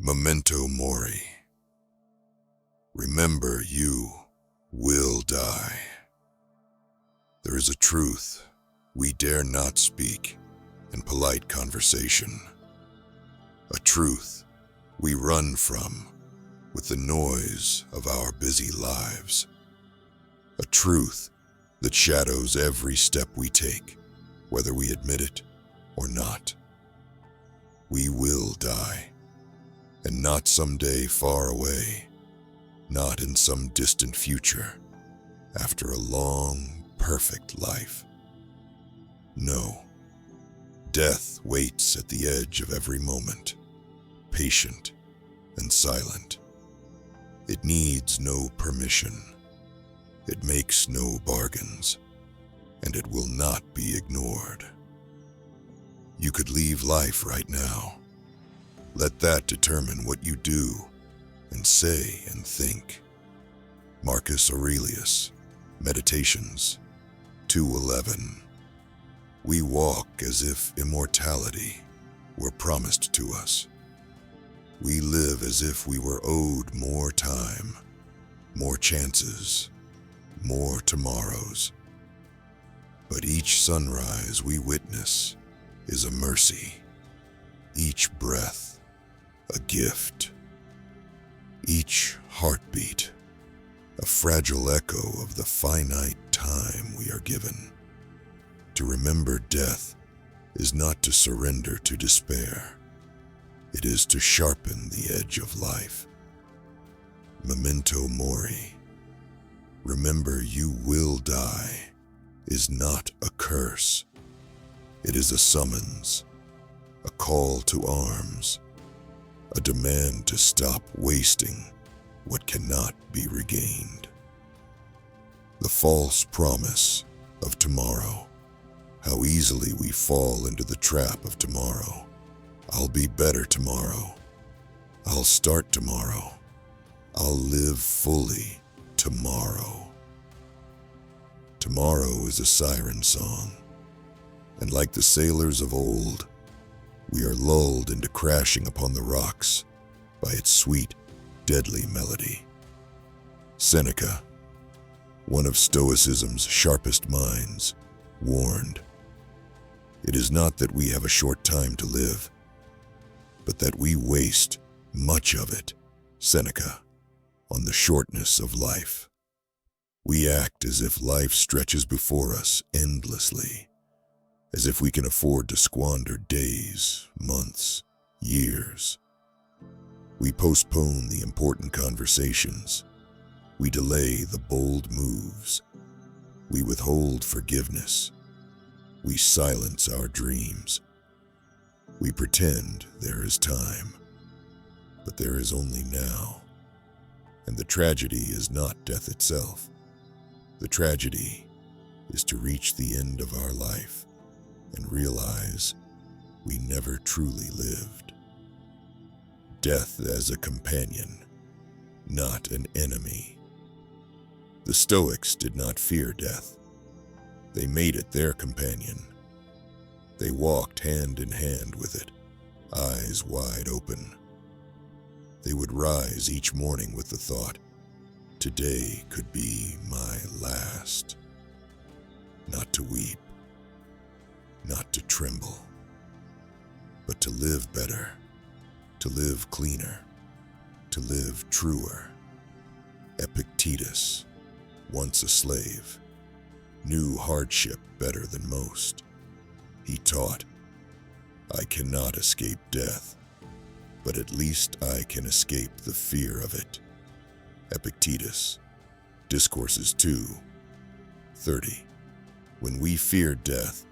Memento mori. Remember, you will die. There is a truth we dare not speak in polite conversation. A truth we run from with the noise of our busy lives. A truth that shadows every step we take, whether we admit it or not. We will die, and not someday far away, not in some distant future, after a long, perfect life. No, death waits at the edge of every moment, patient and silent. It needs no permission. It makes no bargains, and it will not be ignored. You could leave life right now. Let that determine what you do and say and think. Marcus Aurelius, Meditations 2:11. We walk as if immortality were promised to us. We live as if we were owed more time, more chances, more tomorrows. But each sunrise we witness is a mercy, each breath a gift, each heartbeat a fragile echo of the finite time we are given. To remember death is not to surrender to despair. It is to sharpen the edge of life. Memento mori. Remember, you will die is not a curse. It is a summons, a call to arms, a demand to stop wasting what cannot be regained. The false promise of tomorrow. How easily we fall into the trap of tomorrow. I'll be better tomorrow. I'll start tomorrow. I'll live fully tomorrow. Tomorrow is a siren song, and like the sailors of old, we are lulled into crashing upon the rocks by its sweet, deadly melody. Seneca, one of Stoicism's sharpest minds, warned, "It is not that we have a short time to live, but that we waste much of it," Seneca, on the shortness of life. We act as if life stretches before us endlessly, as if we can afford to squander days, months, years. We postpone the important conversations. We delay the bold moves. We withhold forgiveness. We silence our dreams. We pretend there is time, but there is only now. And the tragedy is not death itself. The tragedy is to reach the end of our life and realize we never truly lived. Death as a companion, not an enemy. The Stoics did not fear death. They made it their companion. They walked hand in hand with it, eyes wide open. They would rise each morning with the thought, today could be my last. Not to weep, not to tremble, but to live better, to live cleaner, to live truer. Epictetus, once a slave, knew hardship better than most. He taught, I cannot escape death, but at least I can escape the fear of it. Epictetus, Discourses 2:30. When we fear death,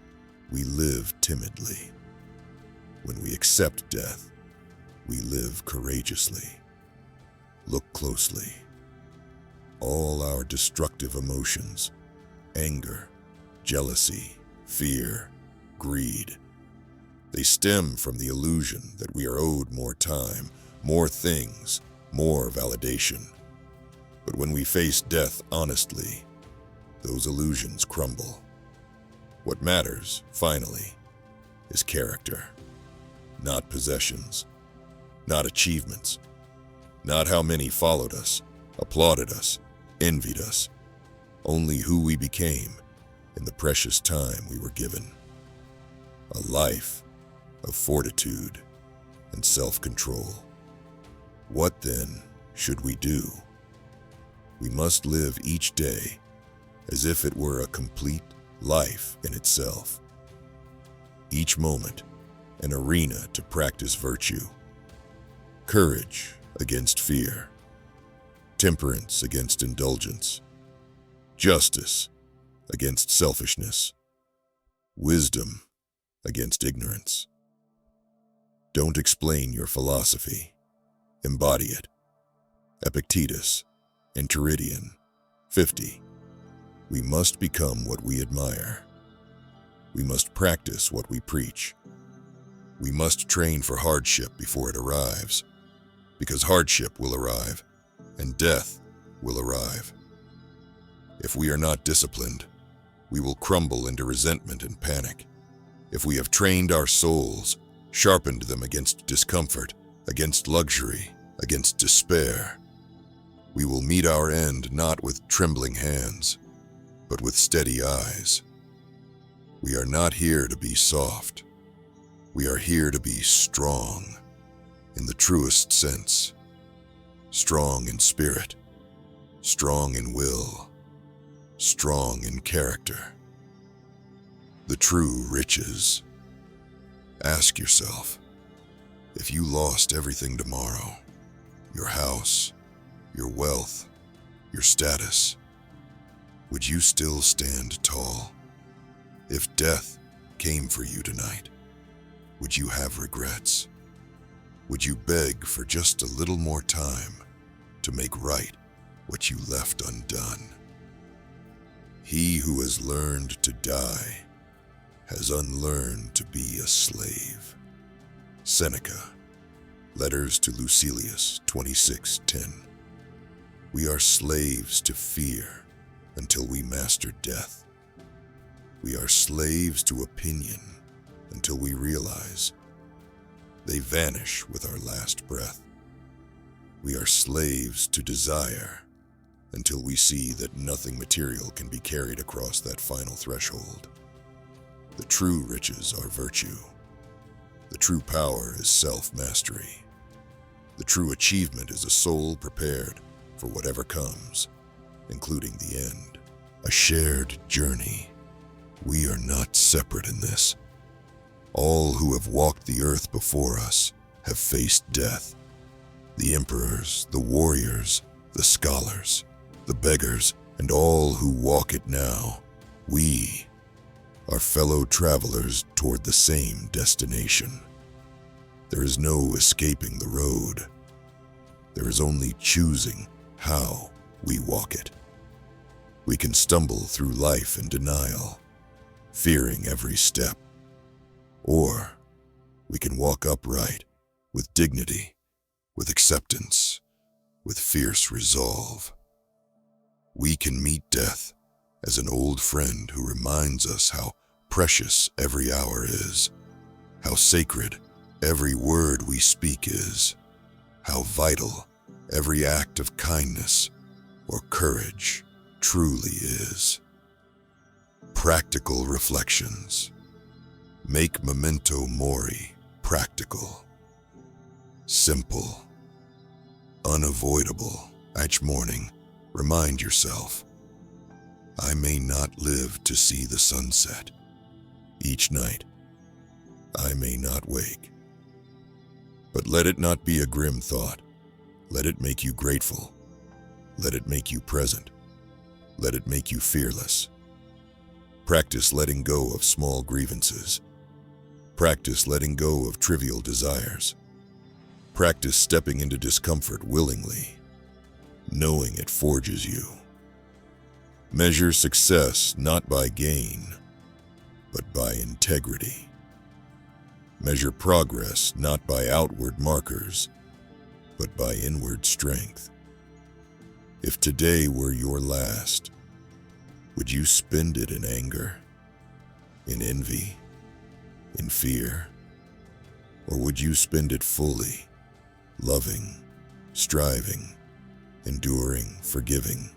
we live timidly. When we accept death, we live courageously. Look closely. All our destructive emotions, anger, jealousy, fear, greed, they stem from the illusion that we are owed more time, more things, more validation. But when we face death honestly, those illusions crumble. What matters, finally, is character, not possessions, not achievements, not how many followed us, applauded us, envied us, only who we became in the precious time we were given. A life of fortitude and self-control. What then should we do? We must live each day as if it were a complete life in itself. Each moment an arena to practice virtue. Courage against fear. Temperance against indulgence. Justice against selfishness. Wisdom against ignorance. Don't explain your philosophy. Embody it. Epictetus, Enchiridion, 50. We must become what we admire. We must practice what we preach. We must train for hardship before it arrives, because hardship will arrive, and death will arrive. If we are not disciplined, we will crumble into resentment and panic. If we have trained our souls, sharpened them against discomfort, against luxury, against despair, we will meet our end not with trembling hands, but with steady eyes. We are not here to be soft. We are here to be strong, in the truest sense. Strong in spirit, strong in will, strong in character. The true riches. Ask yourself, if you lost everything tomorrow, your house, your wealth, your status, would you still stand tall? If death came for you tonight, would you have regrets? Would you beg for just a little more time to make right what you left undone? He who has learned to die has unlearned to be a slave. Seneca, Letters to Lucilius, 26:10. We are slaves to fear until we master death. We are slaves to opinion until we realize they vanish with our last breath. We are slaves to desire until we see that nothing material can be carried across that final threshold. The true riches are virtue. The true power is self-mastery. The true achievement is a soul prepared for whatever comes, including the end. A shared journey. We are not separate in this. All who have walked the earth before us have faced death. The emperors, the warriors, the scholars, the beggars, and all who walk it now. We are fellow travelers toward the same destination. There is no escaping the road. There is only choosing how we walk it. We can stumble through life in denial, fearing every step. Or we can walk upright, with dignity, with acceptance, with fierce resolve. We can meet death as an old friend who reminds us how precious every hour is, how sacred every word we speak is, how vital every act of kindness or courage truly is. Practical reflections. Make memento mori practical. Simple. Unavoidable. Each morning, remind yourself, I may not live to see the sunset. Each night, I may not wake. But let it not be a grim thought. Let it make you grateful. Let it make you present. Let it make you fearless. Practice letting go of small grievances. Practice letting go of trivial desires. Practice stepping into discomfort willingly, knowing it forges you. Measure success not by gain, but by integrity. Measure progress not by outward markers, but by inward strength. If today were your last, would you spend it in anger, in envy, in fear? Or would you spend it fully, loving, striving, enduring, forgiving,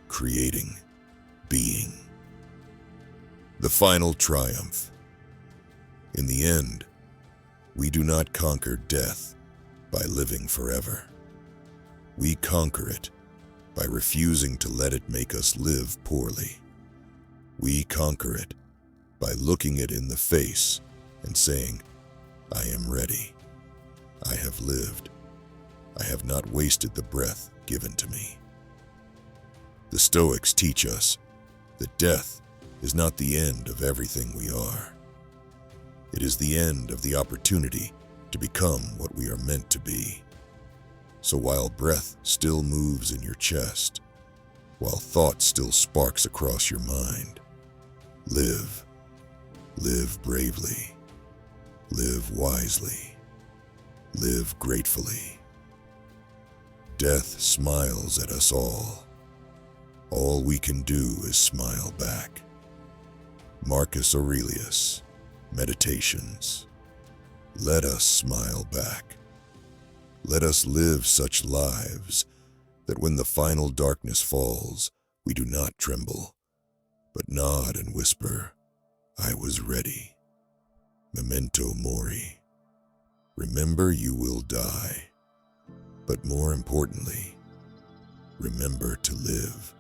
creating, being. The final triumph. In the end, we do not conquer death by living forever. We conquer it by refusing to let it make us live poorly. We conquer it by looking it in the face and saying, I am ready. I have lived. I have not wasted the breath given to me. The Stoics teach us that death is not the end of everything we are. It is the end of the opportunity to become what we are meant to be. So while breath still moves in your chest, while thought still sparks across your mind, live. Live bravely. Live wisely. Live gratefully. Death smiles at us all. All we can do is smile back. Marcus Aurelius, Meditations. Let us smile back. Let us live such lives that when the final darkness falls, we do not tremble, but nod and whisper, I was ready. Memento mori. Remember you will die, but more importantly, remember to live.